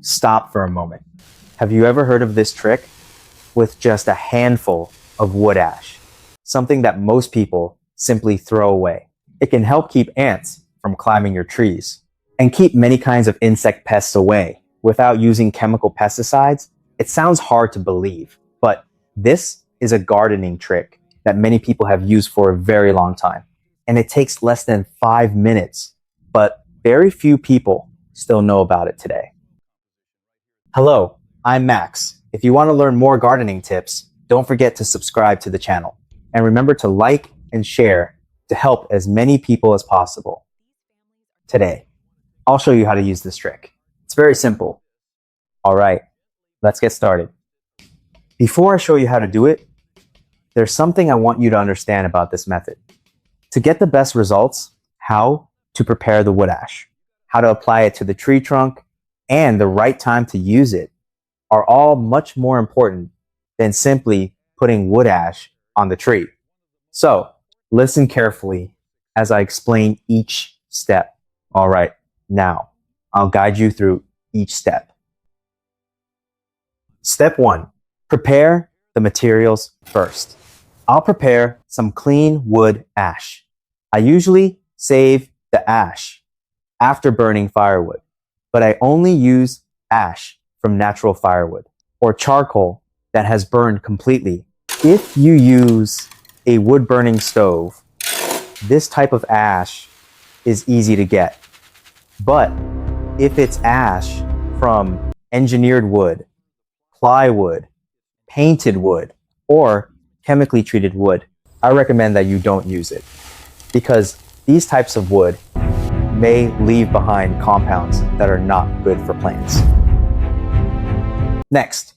Stop for a moment. Have you ever heard of this trick? With just a handful of wood ash, something that most people simply throw away. It can help keep ants from climbing your trees and keep many kinds of insect pests away without using chemical pesticides. It sounds hard to believe, but this is a gardening trick that many people have used for a very long time. And it takes less than 5 minutes, but very few people still know about it today. Hello, I'm Max. If you want to learn more gardening tips, don't forget to subscribe to the channel. And remember to like and share to help as many people as possible. Today, I'll show you how to use this trick. It's very simple. All right, let's get started. Before I show you how to do it, there's something I want you to understand about this method. To get the best results, how to prepare the wood ash, how to apply it to the tree trunk, and the right time to use it are all much more important than simply putting wood ash on the tree. So listen carefully as I explain each step. All right, now I'll guide you through each step. Step 1, prepare the materials first. I'll prepare some clean wood ash. I usually save the ash after burning firewood, but I only use ash from natural firewood or charcoal that has burned completely. If you use a wood burning stove, this type of ash is easy to get. But if it's ash from engineered wood, plywood, painted wood, or chemically treated wood, I recommend that you don't use it because these types of wood may leave behind compounds that are not good for plants. Next,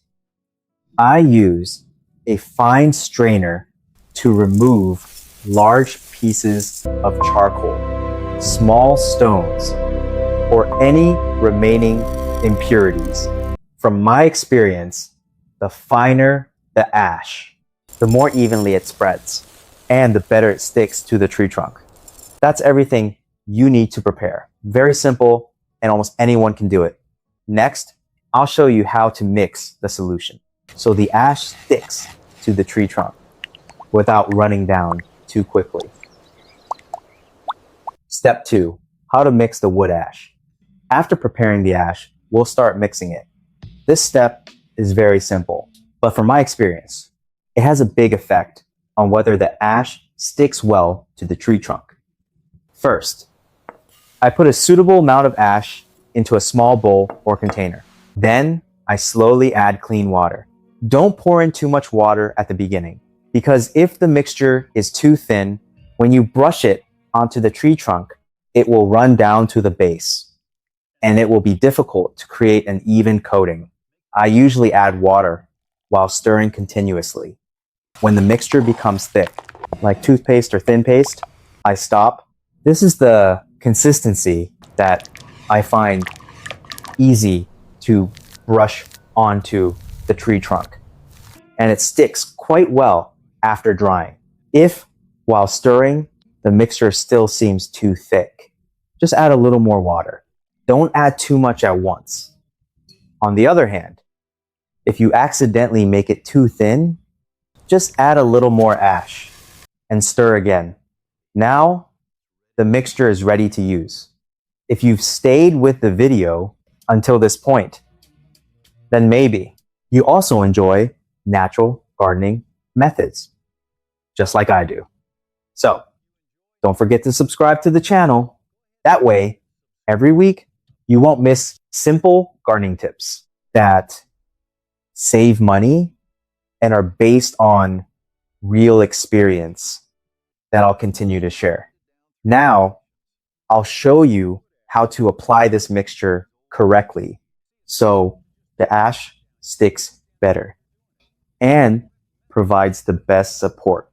I use a fine strainer to remove large pieces of charcoal, small stones, or any remaining impurities. From my experience, the finer the ash, the more evenly it spreads, and the better it sticks to the tree trunk. That's everything you need to prepare. Very simple, and almost anyone can do it. Next, I'll show you how to mix the solution so the ash sticks to the tree trunk without running down too quickly. Step 2, how to mix the wood ash. After preparing the ash, we'll start mixing it. This step is very simple, but from my experience, it has a big effect on whether the ash sticks well to the tree trunk. First, I put a suitable amount of ash into a small bowl or container. Then I slowly add clean water. Don't pour in too much water at the beginning because if the mixture is too thin, when you brush it onto the tree trunk, it will run down to the base and it will be difficult to create an even coating. I usually add water while stirring continuously. When the mixture becomes thick, like toothpaste or thin paste, I stop. This is the consistency that I find easy to brush onto the tree trunk. And it sticks quite well after drying. If, while stirring, the mixture still seems too thick, just add a little more water. Don't add too much at once. On the other hand, if you accidentally make it too thin, just add a little more ash and stir again. Now, the mixture is ready to use. If you've stayed with the video until this point, then maybe you also enjoy natural gardening methods, just like I do. So, don't forget to subscribe to the channel. That way, every week, you won't miss simple gardening tips that save money and are based on real experience that I'll continue to share. Now, I'll show you how to apply this mixture correctly so the ash sticks better and provides the best support.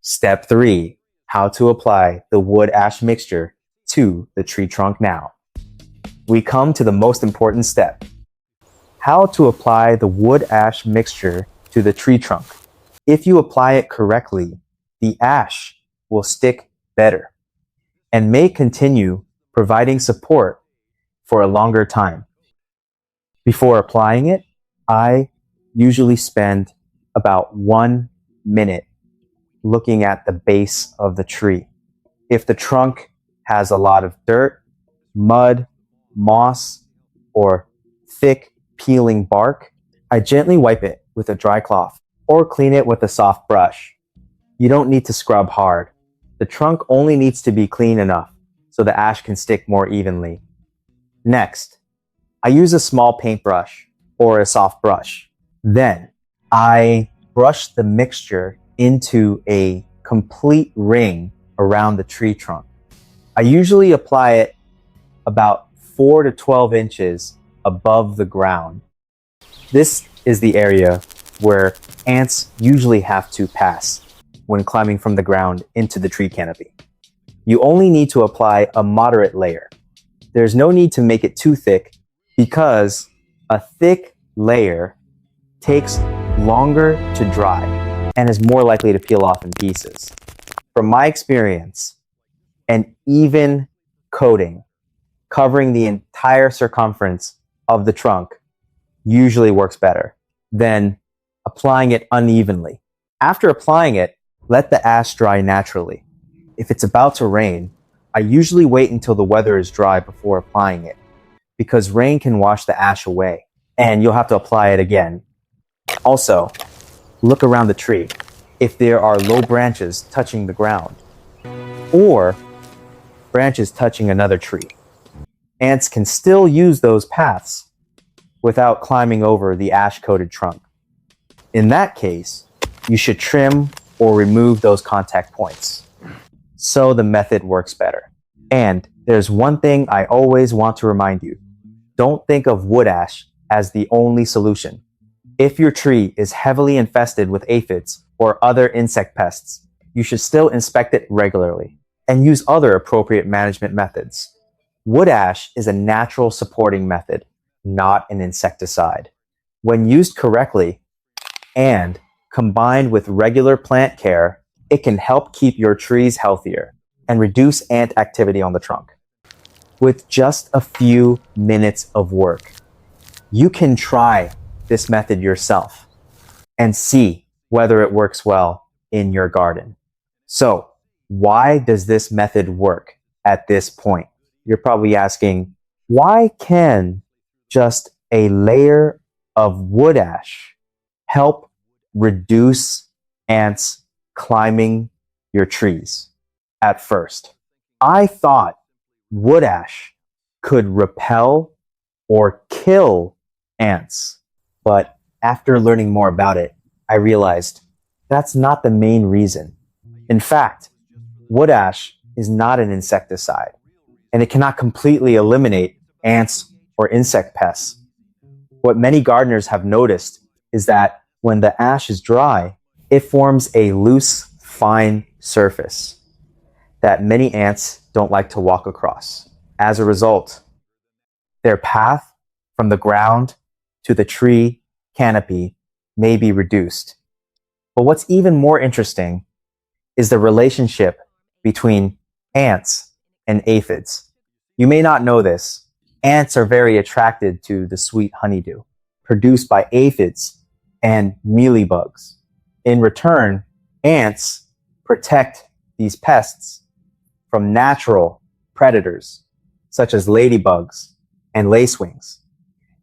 Step 3, how to apply the wood ash mixture to the tree trunk now. We come to the most important step. How to apply the wood ash mixture to the tree trunk. If you apply it correctly, the ash will stick better and may continue providing support for a longer time. Before applying it, I usually spend about 1 minute looking at the base of the tree. If the trunk has a lot of dirt, mud, moss, or thick peeling bark, I gently wipe it with a dry cloth or clean it with a soft brush. You don't need to scrub hard. The trunk only needs to be clean enough so the ash can stick more evenly. Next, I use a small paintbrush or a soft brush. Then, I brush the mixture into a complete ring around the tree trunk. I usually apply it about 4 to 12 inches above the ground. This is the area where ants usually have to pass when climbing from the ground into the tree canopy. You only need to apply a moderate layer. There's no need to make it too thick because a thick layer takes longer to dry and is more likely to peel off in pieces. From my experience, an even coating covering the entire circumference of the trunk usually works better than applying it unevenly. After applying it, let the ash dry naturally. If it's about to rain, I usually wait until the weather is dry before applying it because rain can wash the ash away and you'll have to apply it again. Also, look around the tree. If there are low branches touching the ground or branches touching another tree, ants can still use those paths without climbing over the ash-coated trunk. In that case, you should trim or remove those contact points so the method works better. And there's one thing I always want to remind you. Don't think of wood ash as the only solution. If your tree is heavily infested with aphids or other insect pests, you should still inspect it regularly and use other appropriate management methods. Wood ash is a natural supporting method, not an insecticide. When used correctly and combined with regular plant care, it can help keep your trees healthier and reduce ant activity on the trunk. With just a few minutes of work, you can try this method yourself and see whether it works well in your garden. So, why does this method work at this point? You're probably asking, why can just a layer of wood ash help reduce ants climbing your trees? At first, I thought wood ash could repel or kill ants. But after learning more about it, I realized that's not the main reason. In fact, wood ash is not an insecticide, and it cannot completely eliminate ants or insect pests. What many gardeners have noticed is that when the ash is dry, it forms a loose, fine surface that many ants don't like to walk across. As a result, their path from the ground to the tree canopy may be reduced. But what's even more interesting is the relationship between ants and aphids. You may not know this. Ants are very attracted to the sweet honeydew produced by aphids and mealybugs. In return, ants protect these pests from natural predators such as ladybugs and lacewings.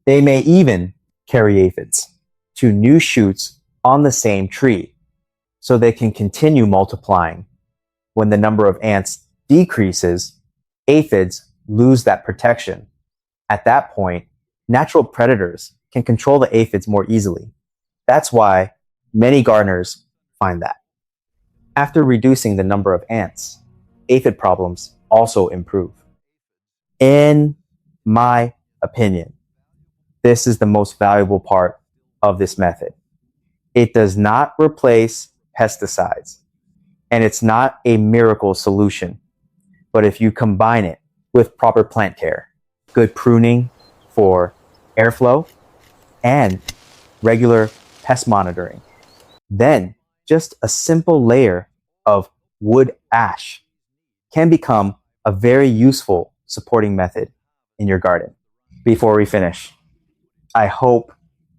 They may even carry aphids to new shoots on the same tree so they can continue multiplying. When the number of ants decreases, aphids lose that protection. At that point, natural predators can control the aphids more easily. That's why many gardeners find that. After reducing the number of ants, aphid problems also improve. In my opinion, this is the most valuable part of this method. It does not replace pesticides, and it's not a miracle solution. But if you combine it with proper plant care, good pruning for airflow, and regular pest monitoring, then just a simple layer of wood ash can become a very useful supporting method in your garden. Before we finish, I hope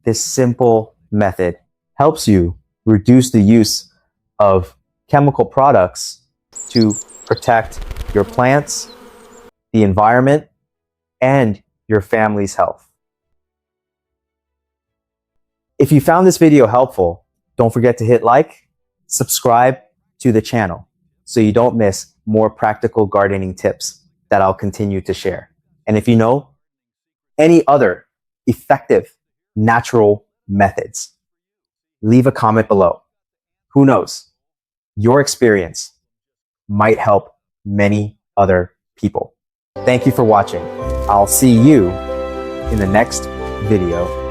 this simple method helps you reduce the use of chemical products to protect your plants, the environment, and your family's health. If you found this video helpful, don't forget to hit like, subscribe to the channel so you don't miss more practical gardening tips that I'll continue to share. And if you know any other effective natural methods, leave a comment below. Who knows? Your experience might help many other people. Thank you for watching. I'll see you in the next video.